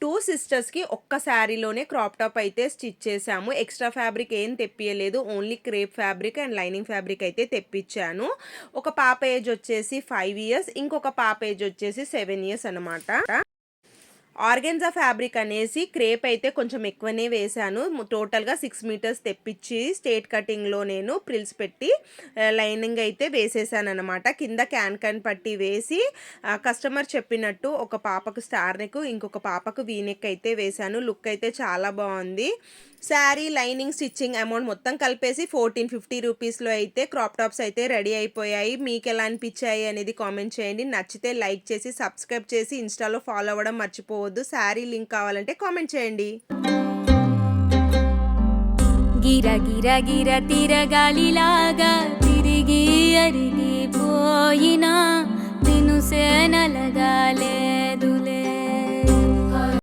2 సిస్టర్స్‌కి ఒక్క శారీలోనే క్రాప్ టాప్ అయితే స్టిచ్ చేశాము. ఎక్స్‌ట్రా ఫ్యాబ్రిక్ ఏం తెప్పియలేదు. Only crepe fabric and lining fabric అయితే తెప్పిచ్చాను. ఒక పాప ఏజ్ వచ్చేసి 5 ఇయర్స్, ఇంకొక పాప ఏజ్ వచ్చేసి 7 ఇయర్స్ అనమాట. ఆర్గాన్జా ఫ్యాబ్రిక్ అనేసి క్రేప్ అయితే కొంచెం ఎక్కువనే వేశాను. టోటల్‌గా 6 మీటర్స్ తెప్పిచ్చి స్ట్రెయిట్ కటింగ్‌లో నేను ప్రిల్స్ పెట్టి లైనింగ్ అయితే వేసేసాననమాట. కింద క్యాన్ పట్టీ వేసి కస్టమర్ చెప్పినట్టు ఒక పాపకు స్టార్ నెక్, ఇంకొక పాపకు వీ నెక్ అయితే వేశాను. లుక్ అయితే చాలా బాగుంది. శారీ లైనింగ్ స్టిచ్చింగ్ అమౌంట్ మొత్తం కలిపేసి 1450 రూపీస్‌లో అయితే క్రాప్ టాప్స్ అయితే రెడీ అయిపోయాయి. మీకు ఎలా అనిపించాయి అనేది కామెంట్ చేయండి. నచ్చితే లైక్ చేసి సబ్స్క్రైబ్ చేసి ఇన్‌స్టాలో ఫాలో అవ్వడం మర్చిపోవద్దు. శారీ లింక్ కావాలంటే కామెంట్ చేయండి. గిర గిర గిర తిరగాలిలాగా తిరిగి అరిగిపోయినా తినుసే నలగాలేదు.